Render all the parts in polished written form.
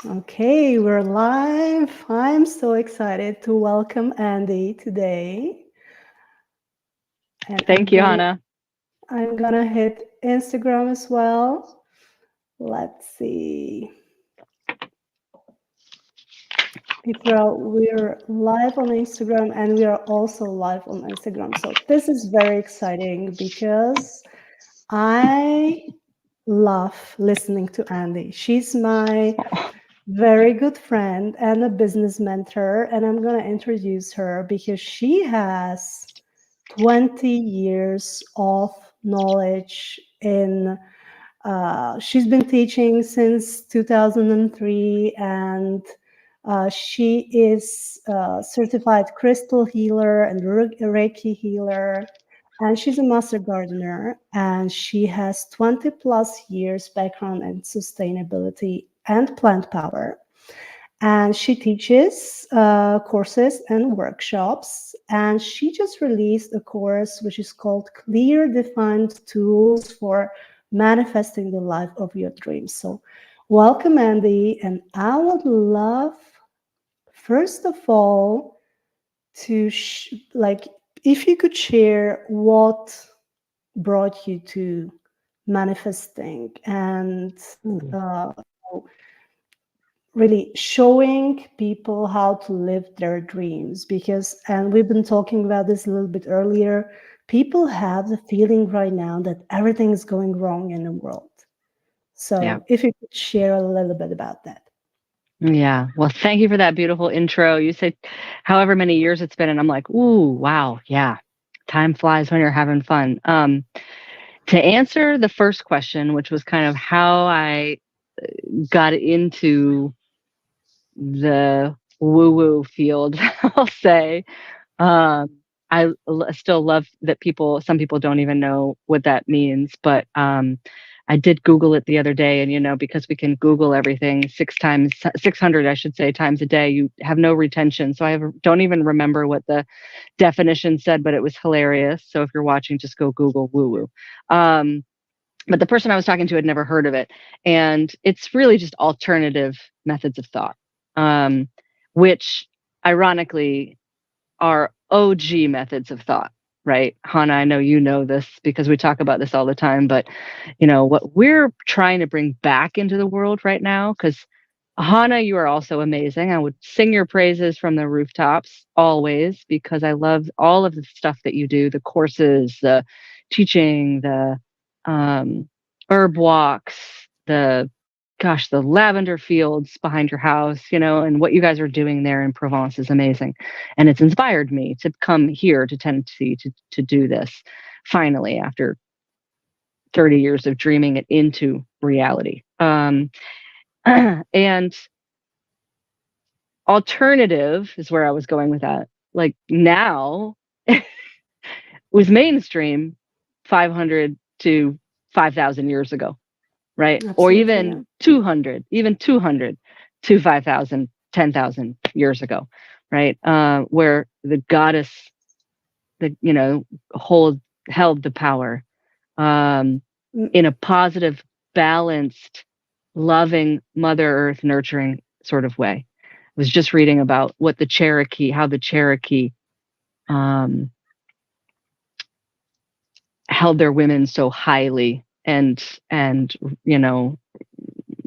Okay, we're live. I'm so excited to welcome Andy today. And Thank you, Hannah. I'm gonna hit Instagram as well. Let's see. We're live on Instagram and we are also live on Instagram. So this is very exciting because I love listening to Andy. She's my very good friend and a business mentor, and I'm going to introduce her because she has 20 years of knowledge in she's been teaching since 2003, and she is a certified crystal healer and Reiki healer, and she's a master gardener, and she has 20 plus years background in sustainability and plant power. And she teaches courses and workshops. And she just released a course which is called Clear Defined Tools for Manifesting the Life of Your Dreams. So, welcome, Andy. And I would love, first of all, to if you could share what brought you to manifesting and uh, really showing people how to live their dreams, because, and we've been talking about this a little bit earlier, people have the feeling right now that everything is going wrong in the world. Yeah. So if you could share a little bit about that. Yeah. Well, thank you for that beautiful intro. You said however many years it's been, and I'm like, ooh, wow. Yeah. Time flies when you're having fun. To answer the first question, which was kind of how I got into the woo-woo field, I'll say. Um, still love that some people don't even know what that means, but I did Google it the other day, and because we can Google everything 600, I should say, times a day, you have no retention. So don't even remember what the definition said, but it was hilarious. So if you're watching, just go Google woo woo. But the person I was talking to had never heard of it, and it's really just alternative methods of thought, which ironically are OG methods of thought, right? Hannah, I know you know this because we talk about this all the time, but what we're trying to bring back into the world right now, because Hannah, you are also amazing. I would sing your praises from the rooftops always because I love all of the stuff that you do, the courses, the teaching, the herb walks, the lavender fields behind your house, and what you guys are doing there in Provence is amazing. And it's inspired me to come here to Tennessee to do this finally after 30 years of dreaming it into reality. And alternative is where I was going with that. Like now was mainstream 500 to 5,000 years ago, right? Or Absolutely, yeah. even 200 to 5,000, 10,000 years ago, right? Where the goddess that, held the power in a positive, balanced, loving Mother Earth nurturing sort of way. I was just reading about how the Cherokee held their women so highly, and the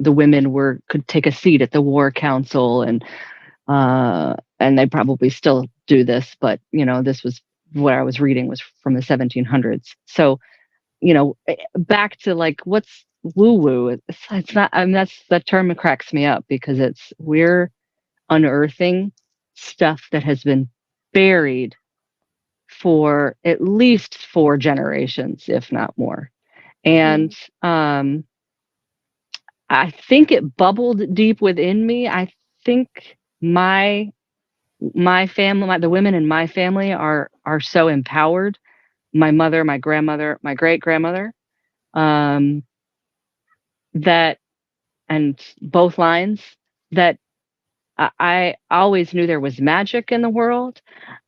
women could take a seat at the war council, and they probably still do this, but this was what I was reading was from the 1700s. So back to like what's woo woo. It's not. I mean, that term cracks me up because we're unearthing stuff that has been buried for at least 4 generations, if not more. And I think it bubbled deep within me. I think my family, the women in my family are so empowered. My mother, my grandmother, my great grandmother, um, that, and both lines, that I always knew there was magic in the world.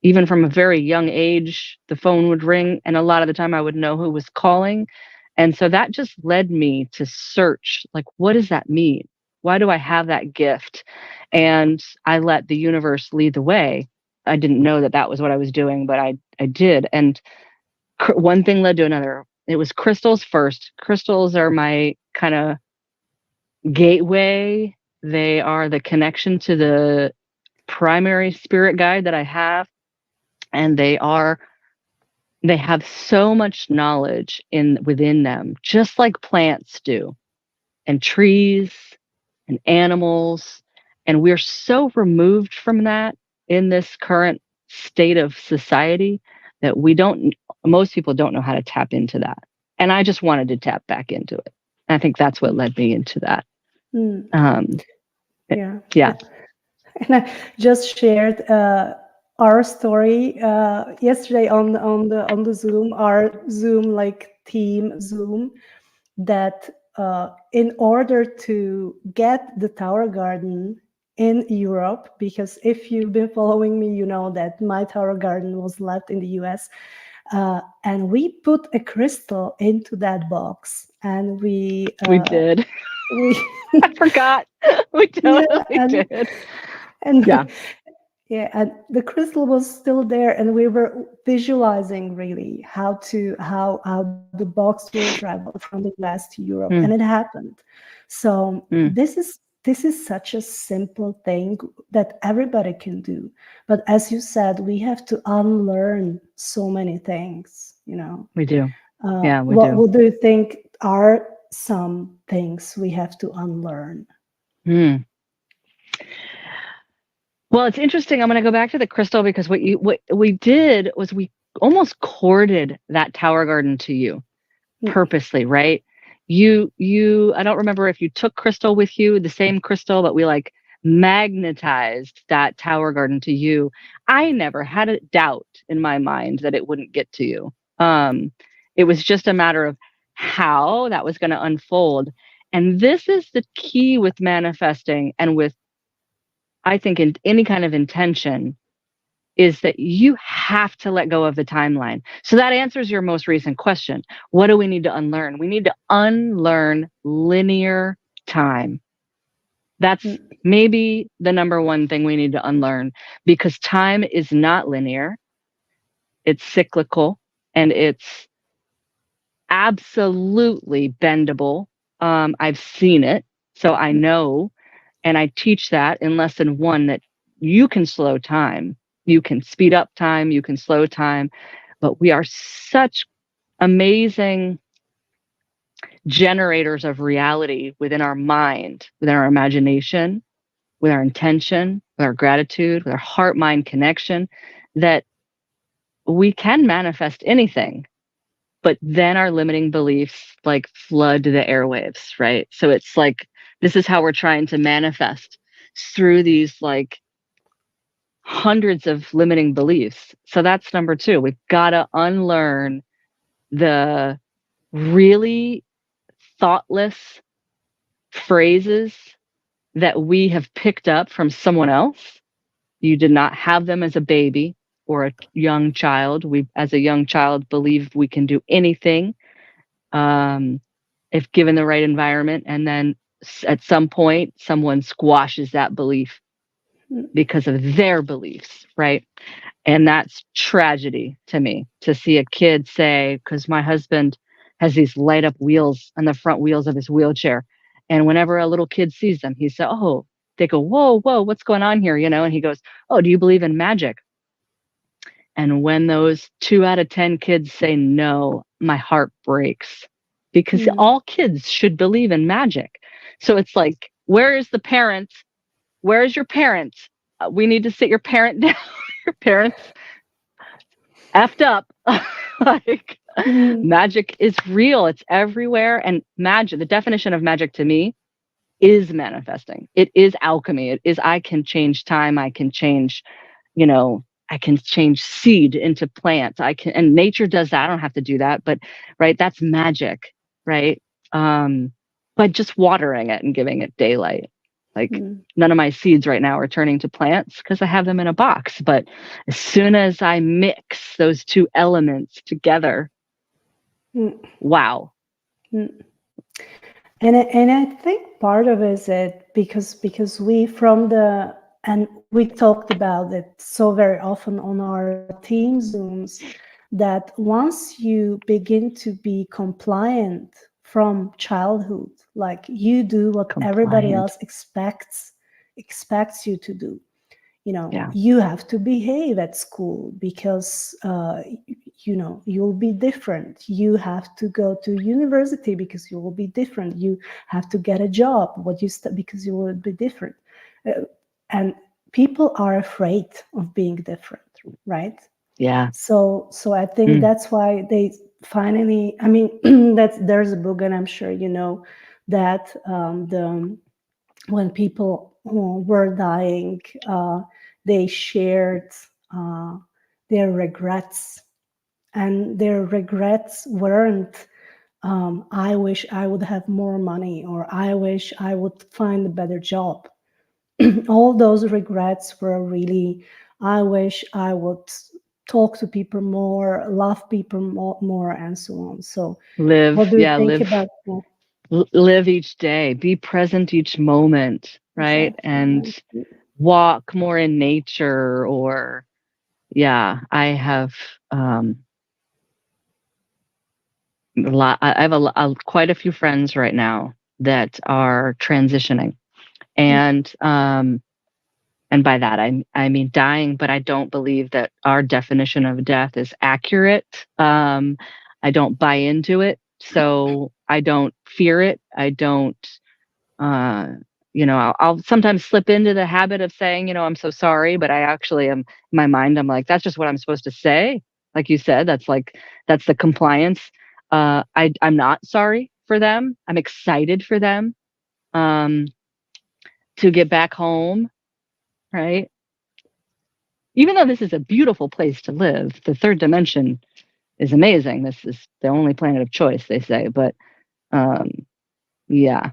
Even from a very young age, the phone would ring, and a lot of the time I would know who was calling. And so that just led me to search, like, what does that mean? Why do I have that gift? And I let the universe lead the way. I didn't know that that was what I was doing, but I did. And one thing led to another. It was crystals first. Crystals are my kind of gateway. They are the connection to the primary spirit guide that I have. And they have so much knowledge within them, just like plants do, and trees and animals. And we're so removed from that in this current state of society that most people don't know how to tap into that. And I just wanted to tap back into it. And I think that's what led me into that. Yeah. Yeah. And I just shared our story yesterday on the Zoom, our Zoom like team Zoom, that in order to get the Tower Garden in Europe, because if you've been following me, you know that my Tower Garden was left in the US, and we put a crystal into that box, and we did. I forgot. We totally did. And yeah. Yeah, and the crystal was still there, and we were visualizing really how the box will travel from the US to Europe, and it happened. So this is such a simple thing that everybody can do. But as you said, we have to unlearn so many things. We do. Yeah, we what, do. What do you think are some things we have to unlearn? Well, it's interesting. I'm going to go back to the crystal because what we did was we almost courted that Tower Garden to you purposely, right? I don't remember if you took crystal with you, the same crystal, but we like magnetized that Tower Garden to you. I never had a doubt in my mind that it wouldn't get to you. It was just a matter of how that was going to unfold. And this is the key with manifesting and with, I think, in any kind of intention, is that you have to let go of the timeline. So that answers your most recent question. What do we need to unlearn? We need to unlearn linear time. That's maybe the number one thing we need to unlearn, because time is not linear. It's cyclical, and it's absolutely bendable. I've seen it, so I know. And I teach that in lesson 1, that you can slow time. You can speed up time. You can slow time. But we are such amazing generators of reality within our mind, within our imagination, with our intention, with our gratitude, with our heart-mind connection, that we can manifest anything. But then our limiting beliefs like flood the airwaves, right? So it's like, this is how we're trying to manifest through these like hundreds of limiting beliefs. So that's number 2. We've got to unlearn the really thoughtless phrases that we have picked up from someone else. You did not have them as a baby or a young child. We, as a young child, believed we can do anything if given the right environment. And then at some point, someone squashes that belief because of their beliefs, right? And that's tragedy to me, to see a kid say, because my husband has these light up wheels on the front wheels of his wheelchair. And whenever a little kid sees them, he said, oh, they go, whoa, what's going on here? And he goes, oh, do you believe in magic? And when those 2 out of 10 kids say no, my heart breaks, because all kids should believe in magic. So it's like, where is the parent? Where is your parent? We need to sit your parent down. Your parents effed up. Like, magic is real. It's everywhere. And magic, the definition of magic to me is manifesting. It is alchemy. It is, I can change time. I can change, I can change seed into plant. And nature does that. I don't have to do that, but right. That's magic. Right. By just watering it and giving it daylight. Like none of my seeds right now are turning to plants because I have them in a box. But as soon as I mix those 2 elements together, wow. And I think part of it is it because we from the and we talked about it so very often on our team Zooms that once you begin to be compliant from childhood, like you do what everybody Compliant. else expects you to do, Yeah. you have to behave at school because you'll be different. You have to go to university because you will be different. You have to get a job because you will be different. Uh, and people are afraid of being different, right? Yeah. So I think Mm. that's why they finally, I mean, there's a book, and I'm sure you know that the when people were dying, they shared uh, their regrets, and their regrets weren't, I wish I would have more money, or I wish I would find a better job. All those regrets were really, I wish I would talk to people more, love people more, and so on. So, Live. what do you Yeah. think Live. about that? Live each day. Be present each moment. Right. Exactly. And walk more in nature. Or yeah, I have a lot. I have quite a few friends right now that are transitioning, and by that I mean dying. But I don't believe that our definition of death is accurate. I don't buy into it, so I don't fear it. I don't. Uh, I'll sometimes slip into the habit of saying, I'm so sorry, but I actually am. In my mind, I'm like, that's just what I'm supposed to say. Like you said, that's the compliance. I'm not sorry for them. I'm excited for them um, to get back home, right? Even though this is a beautiful place to live, the third dimension is amazing. This is the only planet of choice, they say. But um, yeah,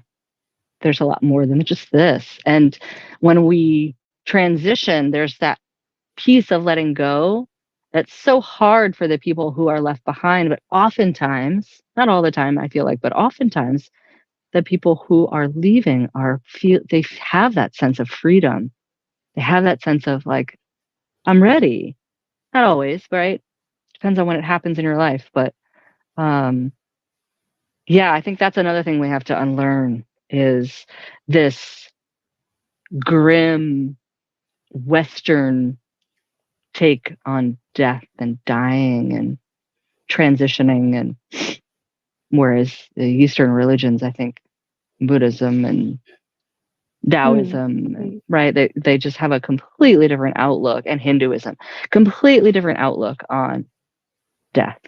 there's a lot more than just this. And when we transition, there's that piece of letting go that's so hard for the people who are left behind. But oftentimes, not all the time, I feel like, but oftentimes, the people who are leaving they have that sense of freedom. They have that sense of like, I'm ready. Not always, right? Depends on when it happens in your life. But um, yeah, I think that's another thing we have to unlearn is this grim Western take on death and dying and transitioning. And whereas the Eastern religions, I think Buddhism and Mm, Taoism, and mm, right, they just have a completely different outlook, and Hinduism, completely different outlook on death.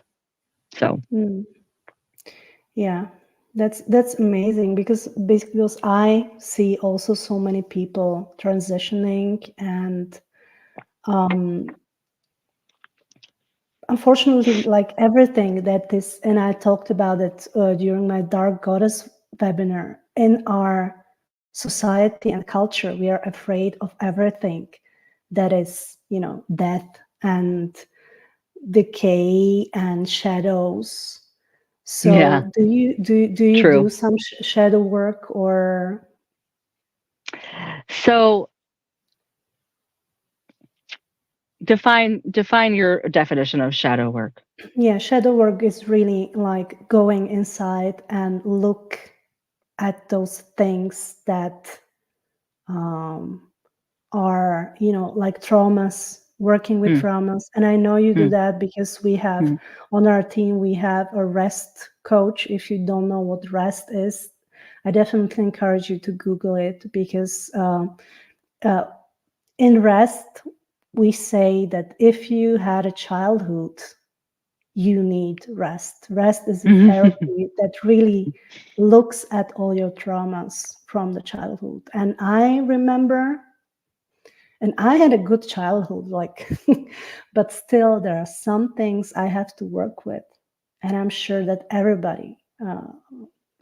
So mm. Yeah, that's amazing because basically because I see also so many people transitioning, and um, unfortunately, like everything that is, and I talked about it during my Dark Goddess webinar. In our society and culture, we are afraid of everything that is, death and decay and shadows. yeah, So do you do true. some shadow work or So define your definition of shadow work. yeah, shadow work is really like going inside and look at those things that um, are, like traumas, working with Mm, traumas. And I know you do mm, that because we have mm. on our team, we have a rest coach. If you don't know what rest is, I definitely encourage you to Google it because uh, in rest, we say that if you had a childhood, you need rest. Rest is a therapy that really looks at all your traumas from the childhood. And I remember, and I had a good childhood, like, but still, there are some things I have to work with. And I'm sure that everybody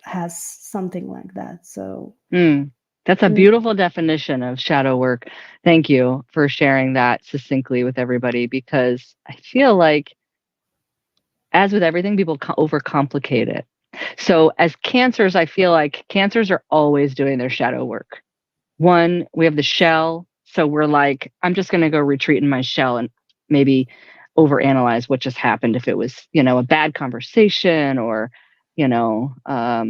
has something like that. So, Mm. That's a mm, beautiful definition of shadow work. Thank you for sharing that succinctly with everybody, because I feel like, as with everything, people overcomplicate it. So as cancers, I feel like cancers are always doing their shadow work. One, we have the shell. So we're like, I'm just going to go retreat in my shell and maybe overanalyze what just happened. If it was, a bad conversation or, you know, a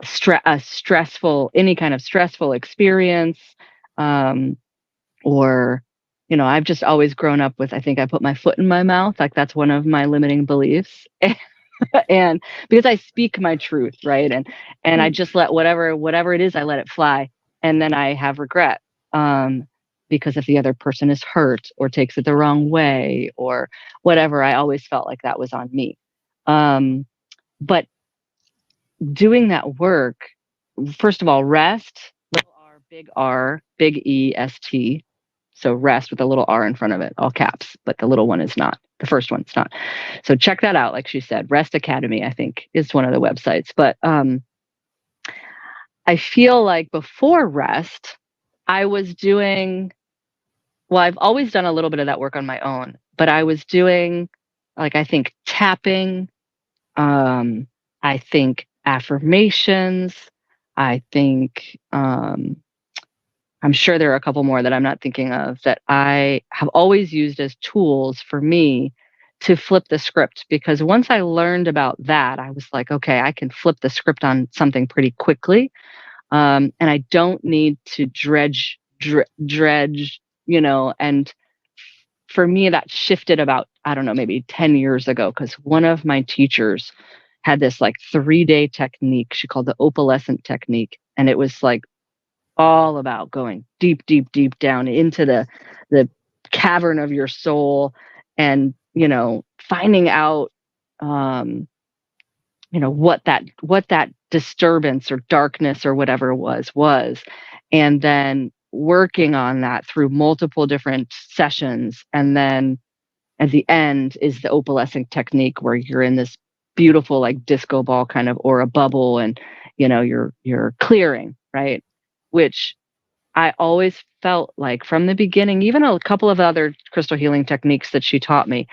stressful, any kind of stressful experience, or, I've just always grown up with, I think I put my foot in my mouth. Like that's one of my limiting beliefs. And because I speak my truth, right? And I just let whatever it is, I let it fly. And then I have regret. Because if the other person is hurt or takes it the wrong way or whatever, I always felt like that was on me. But doing that work, first of all, rest, little R, big E, S T. So rest with a little R in front of it, all caps, but the little one is not. The first one's not. So check that out. Like she said, Rest Academy, I think, is one of the websites. But I feel like before rest, I was doing, well, I've always done a little bit of that work on my own, but I was doing, like, I think tapping, I think affirmations, I think, I'm sure there are a couple more that I'm not thinking of that I have always used as tools for me to flip the script. Because once I learned about that, I was like, okay, I can flip the script on something pretty quickly. And I don't need to dredge, and for me, that shifted about, I don't know, maybe 10 years ago, because one of my teachers had this like 3-day technique she called the opalescent technique. And it was like all about going deep, deep, deep down into the cavern of your soul and, finding out, what that disturbance or darkness or whatever was, and then working on that through multiple different sessions. And then at the end is the opalescent technique where you're in this beautiful, like disco ball kind of, or a bubble, and, you're clearing, right? Which I always felt like from the beginning, even a couple of other crystal healing techniques that she taught me,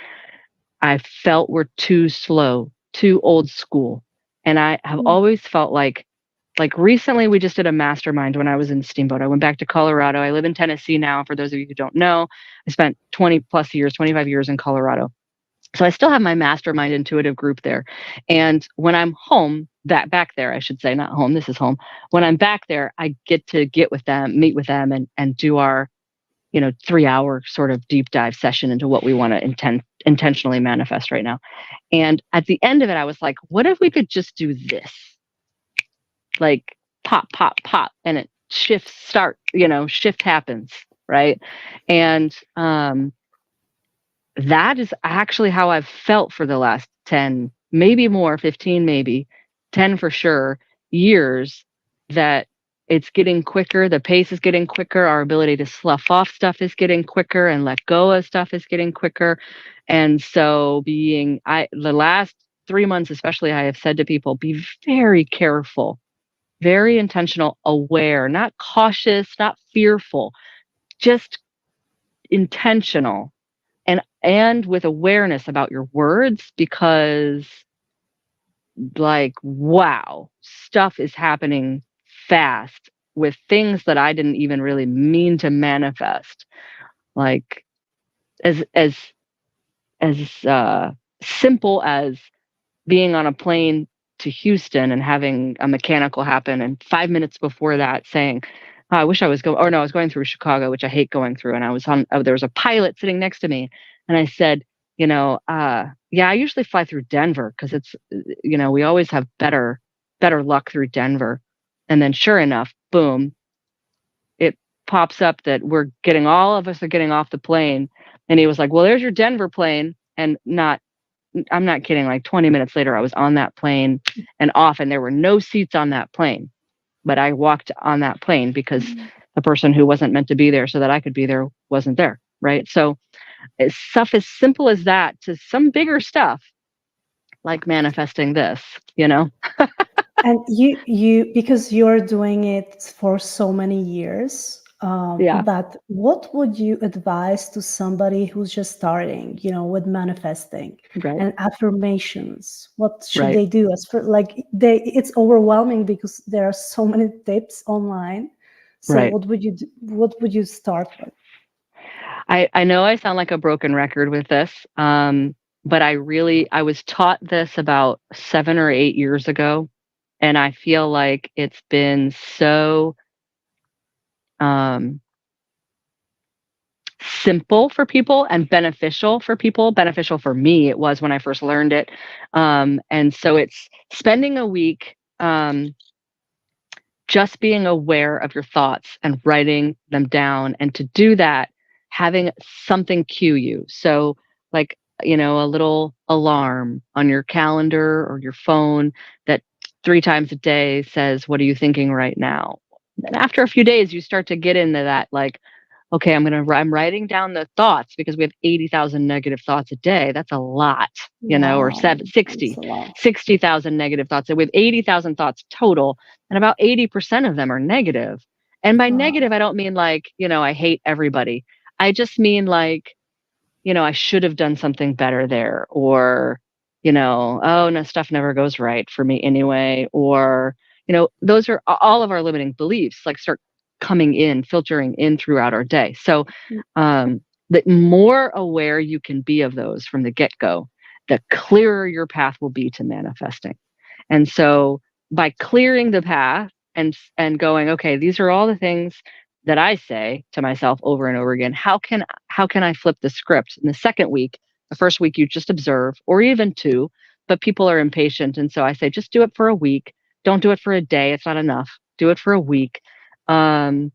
I felt were too slow, too old school. And I have always felt like recently we just did a mastermind when I was in Steamboat. I went back to Colorado. I live in Tennessee now. For those of you who don't know, I spent 20 plus years, 25 years in Colorado. So I still have my mastermind intuitive group there. And when I'm home, that back there, I should say, not home, this is home. When I'm back there, I get to with them, meet with them, and do our, 3-hour sort of deep dive session into what we want to intentionally manifest right now. And at the end of it, I was like, what if we could just do this? Like pop, pop, pop, and it shift happens, right? And that is actually how I've felt for the last 10, maybe more, 15, maybe 10 for sure, years, that it's getting quicker. The pace is getting quicker. Our ability to slough off stuff is getting quicker and let go of stuff is getting quicker. And so the last 3 months, especially, I have said to people, be very careful, very intentional, aware, not cautious, not fearful, just intentional, and with awareness about your words, because like, wow, stuff is happening fast with things that I didn't even really mean to manifest. Like as simple as being on a plane to Houston and having a mechanical happen, and 5 minutes before that saying, oh, I wish I was going, or no, I was going through Chicago, which I hate going through. And I was there was a pilot sitting next to me. And I said, yeah, I usually fly through Denver because it's, we always have better luck through Denver. And then sure enough, boom, it pops up that all of us are getting off the plane. And he was like, well, there's your Denver plane. And I'm not kidding. Like 20 minutes later, I was on that plane and off, and there were no seats on that plane. But I walked on that plane because the person who wasn't meant to be there so that I could be there wasn't there. Right. So it's stuff as simple as that to some bigger stuff like manifesting this, And you because you're doing it for so many years, Yeah. But what would you advise to somebody who's just starting, with manifesting Right. and affirmations? What should Right. they do? As for it's overwhelming because there are so many tips online. So Right. what would you do? What would you start with? I know I sound like a broken record with this, but I was taught this about 7 or 8 years ago, and I feel like it's been so um, simple for people and beneficial for people. Beneficial for me, it was when I first learned it, and so it's spending a week. Just being aware of your thoughts and writing them down. And to do that, having something cue you. So, like, a little alarm on your calendar or your phone that 3 times a day says, "What are you thinking right now?" And after a few days, you start to get into that, like, okay, I'm writing down the thoughts because we have 80,000 negative thoughts a day. That's a lot, or Wow, that's a lot. 60,000 negative thoughts. So we have 80,000 thoughts total, and about 80% of them are negative. And by Wow. negative, I don't mean like, I hate everybody. I just mean like, I should have done something better there, or, oh, no, stuff never goes right for me anyway, or, those are all of our limiting beliefs, like start coming in, filtering in throughout our day. So, the more aware you can be of those from the get go, the clearer your path will be to manifesting. And so by clearing the path and going, okay, these are all the things that I say to myself over and over again. How can I flip the script in the second week? The first week you just observe, or even two, but people are impatient. And so I say, just do it for a week. Don't do it for a day. It's not enough. Do it for a week. Um,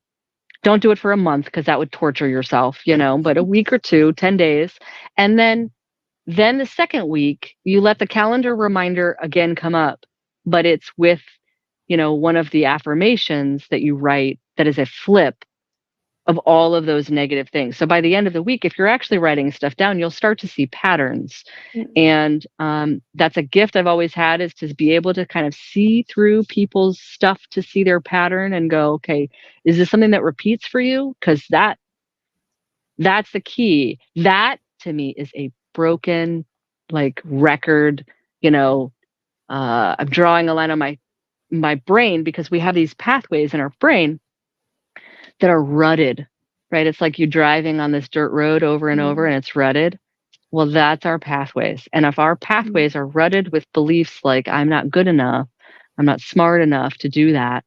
don't do it for a month because that would torture yourself, but a week or two, 10 days. And then the second week, you let the calendar reminder again come up, but it's with, one of the affirmations that you write that is a flip of all of those negative things. So by the end of the week, if you're actually writing stuff down, you'll start to see patterns. Mm, And that's a gift I've always had, is to be able to kind of see through people's stuff to see their pattern and go, okay, is this something that repeats for you? Because that's the key. That to me is a broken like record, you know, I'm drawing a line on my brain because we have these pathways in our brain that are rutted, right? It's like you driving on this dirt road over and over mm, and it's rutted. Well, that's our pathways. And if our mm, pathways are rutted with beliefs like I'm not good enough, I'm not smart enough to do that,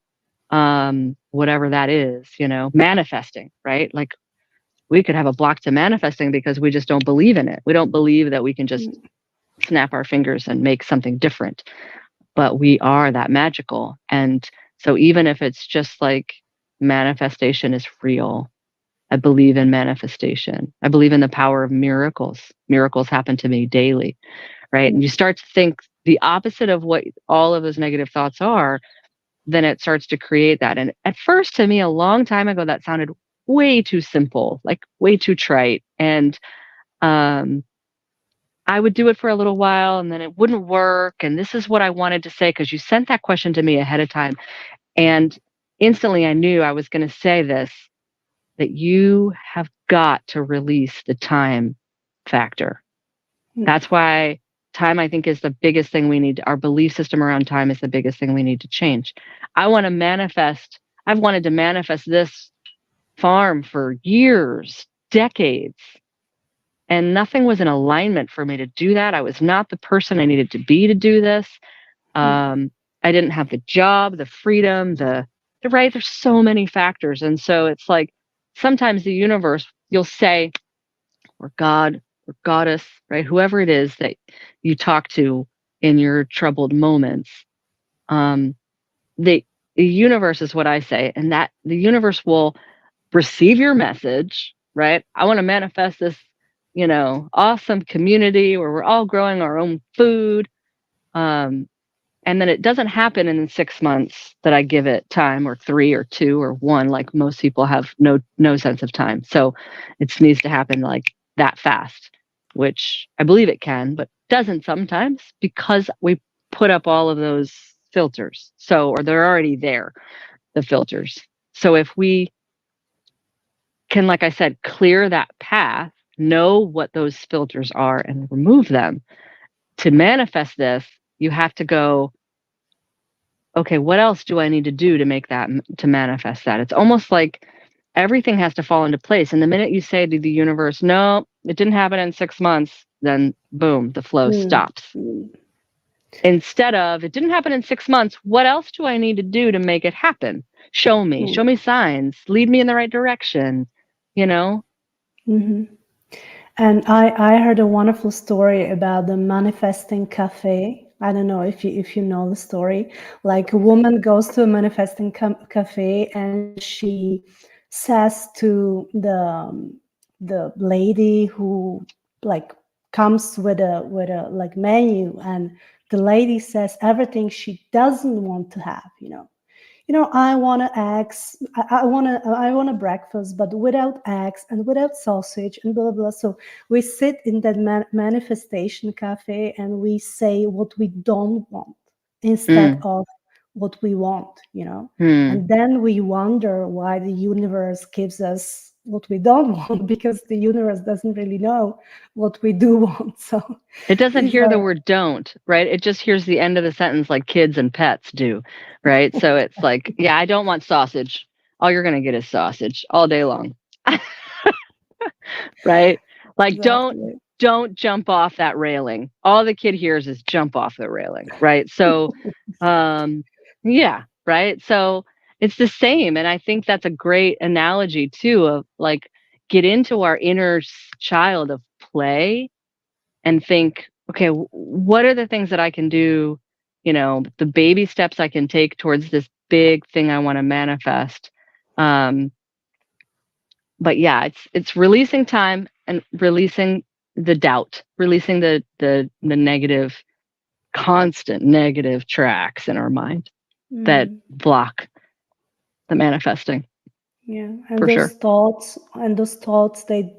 whatever that is, manifesting, right? Like we could have a block to manifesting because we just don't believe in it. We don't believe that we can just mm, snap our fingers and make something different, but we are that magical. And so even if it's just like manifestation is real, I believe in manifestation. I believe in the power of miracles. Miracles happen to me daily, right? And mm, you start to think the opposite of what all of those negative thoughts are, then it starts to create that. And at first, to me, a long time ago, that sounded way too simple, like way too trite. And um, I would do it for a little while and then it wouldn't work. And this is what I wanted to say because you sent that question to me ahead of time. And instantly I knew I was going to say this, that you have got to release the time factor. mm, That's why time, I think, is the biggest thing we need. Our belief system around time is the biggest thing we need to change. I want to manifest, I've wanted to manifest this farm for years, decades, and nothing was in alignment for me to do that. I was not the person I needed to be to do this. mm, I didn't have the job, the freedom, the right. There's so many factors. And so it's like sometimes the universe, you'll say, or God or goddess, right? Whoever it is that you talk to in your troubled moments, um, the, the universe is what I say, and that the universe will receive your message, right? I want to manifest this, awesome community where we're all growing our own food. Um, and then it doesn't happen in 6 months that I give it time, or 3 or 2 or 1, like most people have no sense of time. So it needs to happen like that fast, which I believe it can, but doesn't sometimes because we put up all of those filters. So, or they're already there, the filters. So if we can, like I said, clear that path, know what those filters are and remove them. To manifest this, you have to go, okay, what else do I need to do to make that, to manifest that? It's almost like everything has to fall into place. And the minute you say to the universe, no, it didn't happen in 6 months, then boom, the flow Mm, stops. mm, Instead of, it didn't happen in 6 months, what else do I need to do to make it happen? Show mm, me signs, lead me in the right direction, you know? mhm. And I heard a wonderful story about the manifesting cafe. I don't know if you know the story. Like a woman goes to a manifesting cafe and she says to the lady who like comes with a like menu, and the lady says everything she doesn't want to have, I want to eggs. I want a breakfast, but without eggs and without sausage and blah, blah, blah. So we sit in that manifestation cafe and we say what we don't want instead Mm, of what we want, mm. and then we wonder why the universe gives us what we don't want, because the universe doesn't really know what we do want. So It doesn't these hear the are word don't, right? It just hears the end of the sentence like kids and pets do, right? So it's like, yeah, I don't want sausage. All you're going to get is sausage all day long. Right? Like exactly. don't jump off that railing. All the kid hears is jump off the railing, right? So um yeah, right? So it's the same, and I think that's a great analogy too of like get into our inner child of play and think, okay, what are the things that I can do, the baby steps I can take towards this big thing I want to manifest. Um but yeah, it's releasing time and releasing the doubt, releasing the negative, constant negative tracks in our mind that Mm. block the manifesting, Yeah, and for sure. those thoughts, they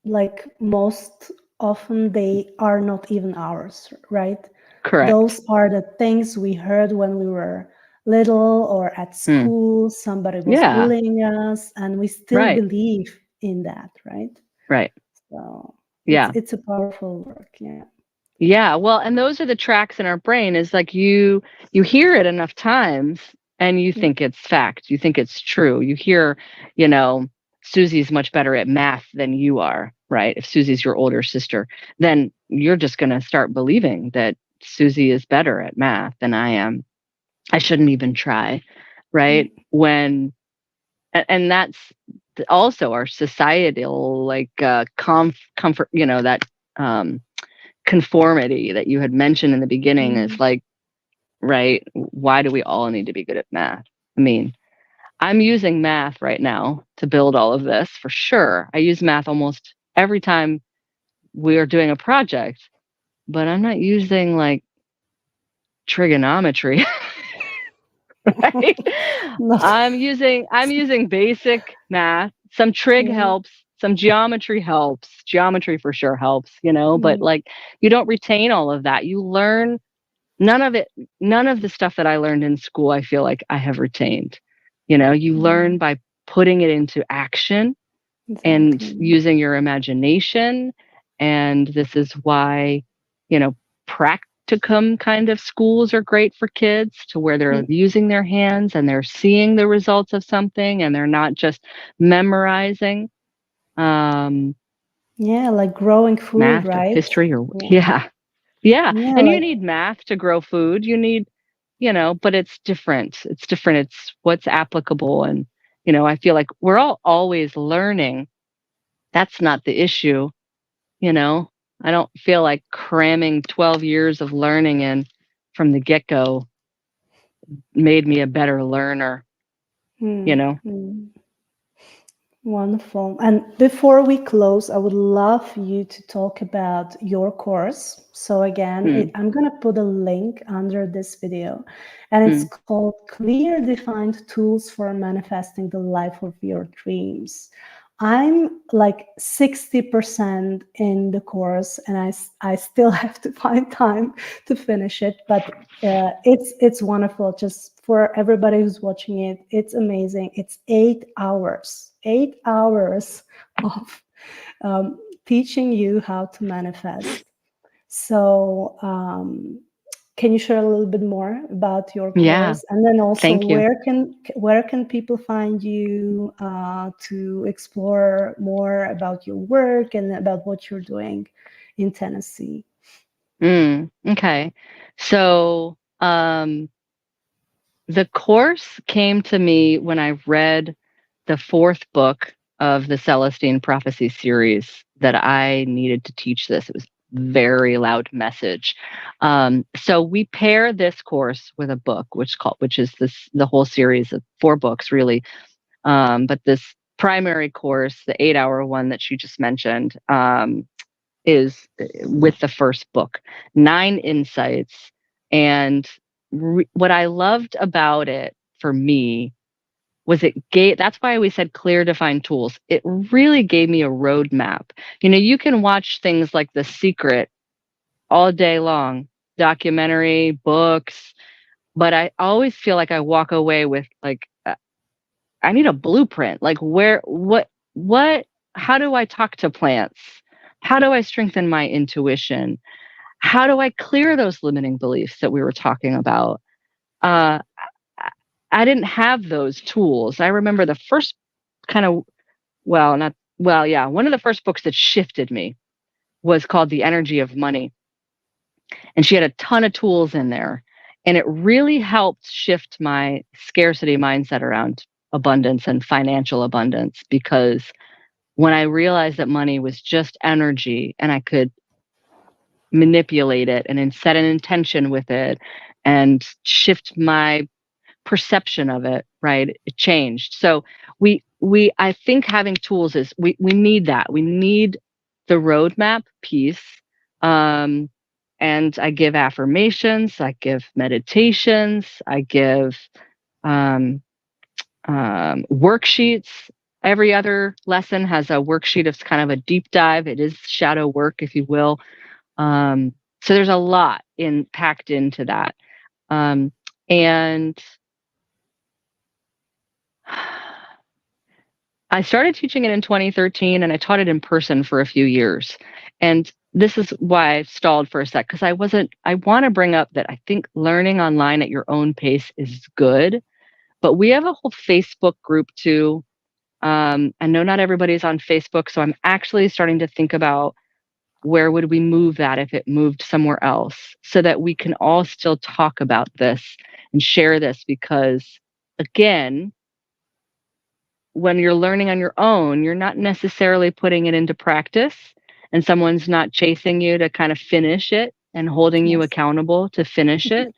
like most often they are not even ours, right? Correct. Those are the things we heard when we were little or at Hmm. school. Somebody was Yeah. bullying us, and we still Right. believe in that, right? Right. So Yeah. it's a powerful work. Yeah. Yeah, well, and those are the tracks in our brain is like you hear it enough times and you Mm, think it's fact. You think it's true. You hear, you know, Susie's much better at math than you are, right? If Susie's your older sister, then you're just going to start believing that Susie is better at math than I am. I shouldn't even try, right? mm, And that's also our societal like comfort, that um conformity that you had mentioned in the beginning is mm, like, right? Why do we all need to be good at math? I mean, I'm using math right now to build all of this for sure. I use math almost every time we are doing a project, but I'm not using like trigonometry, right? not. I'm using basic math. Some trig Yeah. helps, some geometry helps. Geometry for sure helps, but Mm, like you don't retain all of that. You learn none of it, none of the stuff that I learned in school, I feel like I have retained. You learn mm, by putting it into action and exactly. using your imagination. And this is why, practicum kind of schools are great for kids to where they're Mm, using their hands and they're seeing the results of something and they're not just memorizing um, yeah, like growing food, math or right? history or, Yeah. yeah. Yeah, Yeah, and you like need math to grow food. You need, but it's different. It's different. It's what's applicable. And, I feel like we're all always learning. That's not the issue, you know. I don't feel like cramming 12 years of learning in from the get-go made me a better learner, you mm, know. mm, wonderful. And before we close, I would love you to talk about your course. So again, Mm, I'm going to put a link under this video, and it's mm, called Clear Defined Tools for Manifesting the Life of Your Dreams. I'm like 60% in the course, and I still have to find time to finish it, but it's wonderful. Just for everybody who's watching it, it's amazing. It's 8 hours, 8 hours of teaching you how to manifest. So can you share a little bit more about your course? And then also, where can people find you to explore more about your work and about what you're doing in Tennessee? Okay. So the course came to me when I read the 4th book of the Celestine Prophecy series, that I needed to teach this. It was very loud message. So we pair this course with a book, which is the whole series of 4 books, really. But this primary course, the 8-hour one that you just mentioned, is with the first book, 9 insights. And what I loved about it for me was that's why we said clear, defined tools. It really gave me a roadmap. You can watch things like The Secret all day long, documentary, books, but I always feel like I walk away with like, I need a blueprint. Like how do I talk to plants? How do I strengthen my intuition? How do I clear those limiting beliefs that we were talking about? Uh, I didn't have those tools. I remember the first kind of, one of the first books that shifted me was called The Energy of Money. And she had a ton of tools in there. And it really helped shift my scarcity mindset around abundance and financial abundance, because when I realized that money was just energy and I could manipulate it and then set an intention with it and shift my perception of it, right, it changed. So I think having tools is we need that. We need the roadmap piece. And I give affirmations, I give meditations, I give worksheets. Every other lesson has a worksheet of kind of a deep dive. It is shadow work, if you will. So there's a lot packed into that. And I started teaching it in 2013, and I taught it in person for a few years. And this is why I stalled for a sec, because I want to bring up that I think learning online at your own pace is good, but we have a whole Facebook group too. I know not everybody's on Facebook, so I'm actually starting to think about where would we move that if it moved somewhere else, so that we can all still talk about this and share this, because again, when you're learning on your own, you're not necessarily putting it into practice, and someone's not chasing you to kind of finish it and holding you accountable to finish it.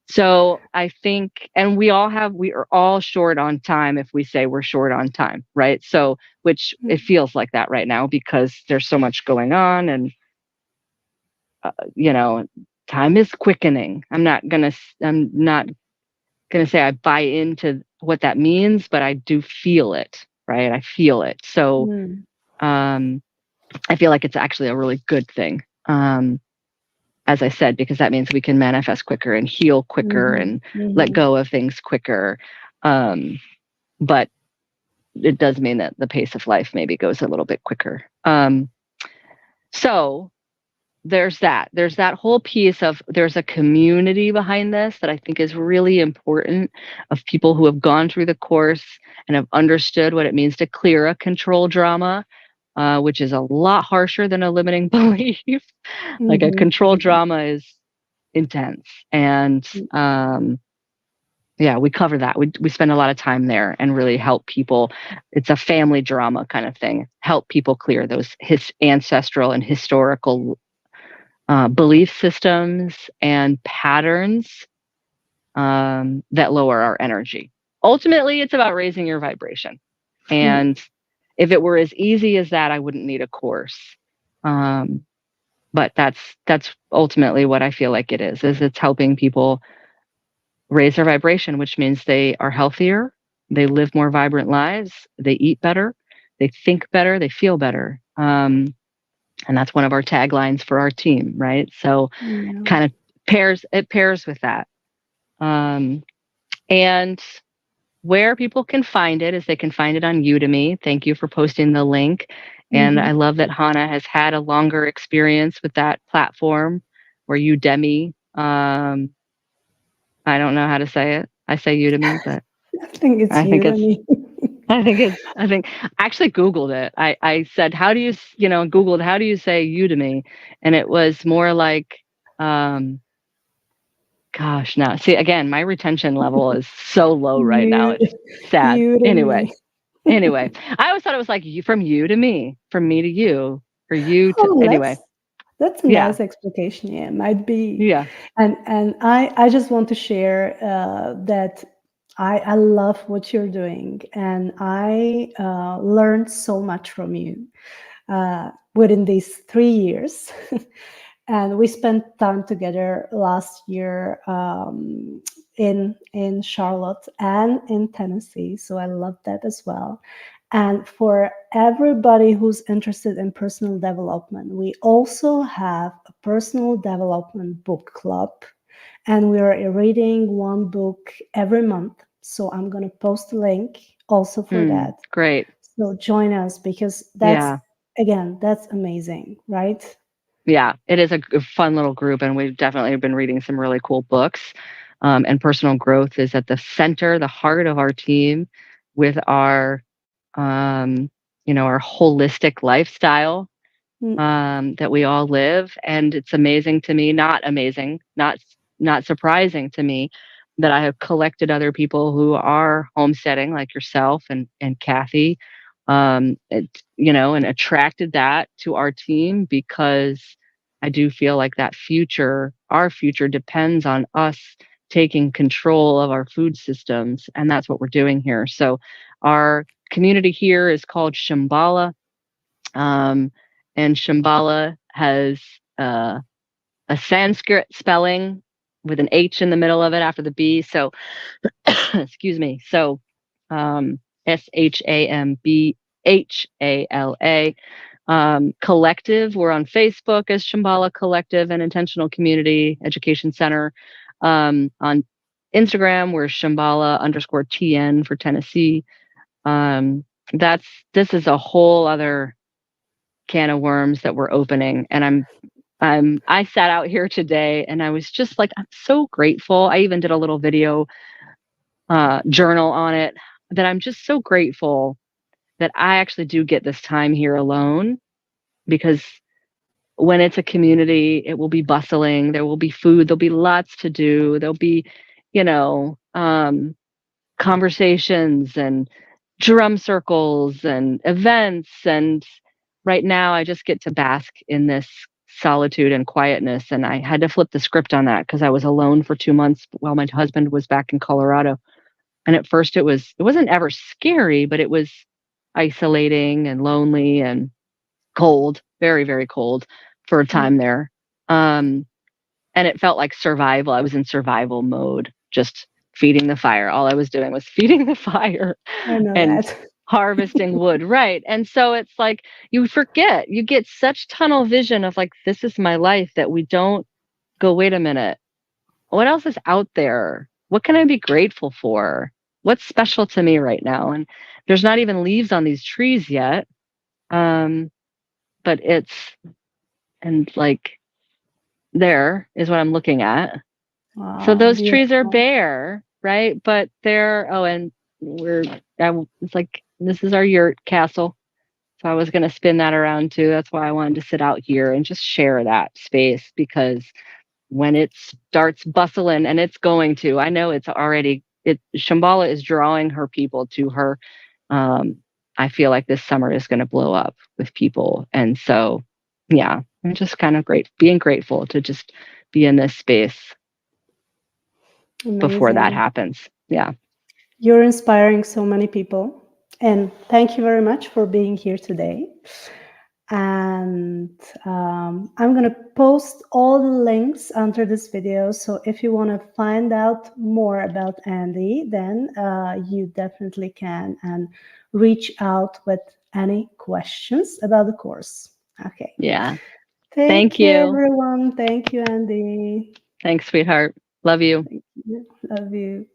So I think, and we are all short on time if we say we're short on time, right? So, which it feels like that right now because there's so much going on, and time is quickening. I'm not gonna say I buy into what that means, but I do feel it, right? I feel it. So I feel like it's actually a really good thing. As I said, because that means we can manifest quicker and heal quicker and let go of things quicker. But it does mean that the pace of life maybe goes a little bit quicker. So there's that whole piece of, there's a community behind this that I think is really important, of people who have gone through the course and have understood what it means to clear a control drama, which is a lot harsher than a limiting belief. Like a control drama is intense. And we cover that. We spend a lot of time there and really help people. It's a family drama kind of thing. Help people clear those ancestral and historical belief systems and patterns that lower our energy. Ultimately, it's about raising your vibration. And if it were as easy as that, I wouldn't need a course. But that's ultimately what I feel like it is it's helping people raise their vibration, which means they are healthier, they live more vibrant lives, they eat better, they think better, they feel better. And that's one of our taglines for our team, right? So kind of pairs with that. And where people can find it is they can find it on Udemy. Thank you for posting the link. And I love that Hannah has had a longer experience with that platform, or Udemy. I don't know how to say it. I say Udemy, but I think it's I think you, it's Annie. I think I actually Googled it. I said, how do you, Googled, how do you say Udemy? And it was more like, um, gosh, now see, again, my retention level is so low right now. You, It's sad. you to Anyway, me. I always thought it was like you, from you to me, from me to you, for you to, Oh, anyway. that's a Yeah. nice explanation. Yeah, might be. Yeah. And I just want to share that I love what you're doing, and I learned so much from you within these 3 years. And we spent time together last year in Charlotte and in Tennessee. So I love that as well. And for everybody who's interested in personal development, we also have a personal development book club, and we're reading one book every month. So I'm going to post a link also for that. Great. So join us, because Yeah. that's amazing, right? Yeah, it is a fun little group, and we've definitely been reading some really cool books. And personal growth is at the center, the heart of our team, with our, our holistic lifestyle Mm, that we all live. And it's amazing to me, not amazing, not surprising to me, that I have collected other people who are homesteading, like yourself and Kathy, and attracted that to our team, because I do feel like our future depends on us taking control of our food systems, and that's what we're doing here. So our community here is called Shambhala, um, and Shambhala has uh, a Sanskrit spelling with an H in the middle of it after the B. So, excuse me. So, Shambhala. Collective. We're on Facebook as Shambhala Collective and Intentional Community Education Center. On Instagram, we're Shambhala_TN for Tennessee. This is a whole other can of worms that we're opening. And I sat out here today and I was just like, I'm so grateful. I even did a little video journal on it, that I'm just so grateful that I actually do get this time here alone, because when it's a community, it will be bustling. There will be food. There'll be lots to do. There'll be, you know, conversations and drum circles and events. And right now, I just get to bask in this solitude and quietness. And I had to flip the script on that, because I was alone for 2 months while my husband was back in Colorado. And at first, it wasn't ever scary, but it was isolating and lonely and cold, very, very cold for a mm, time there. Um, and it felt like survival. I was in survival mode, just feeding the fire. All I was doing was feeding the fire I know and that. harvesting wood. Right. And so it's like you forget, you get such tunnel vision of like, this is my life, that we don't go, wait a minute, what else is out there? What can I be grateful for? What's special to me right now? And there's not even leaves on these trees yet. Um, but and like, there is what I'm looking at. So Wow, those trees are beautiful. bare, right? But and it's like, this is our yurt castle. So I was going to spin that around too. That's why I wanted to sit out here and just share that space, because when it starts bustling, and it's going to, I know Shambhala is drawing her people to her. Um, I feel like this summer is going to blow up with people. And so, yeah, I'm just kind of being grateful to just be in this space before that Amazing. happens. Yeah. You're inspiring so many people. And thank you very much for being here today. And I'm going to post all the links under this video. So if you want to find out more about Andy, then you definitely can, and reach out with any questions about the course. Okay. Yeah. Thank Take care, you. everyone. Thank you, Andy. Thanks, sweetheart. Love you. Thank you. Love you.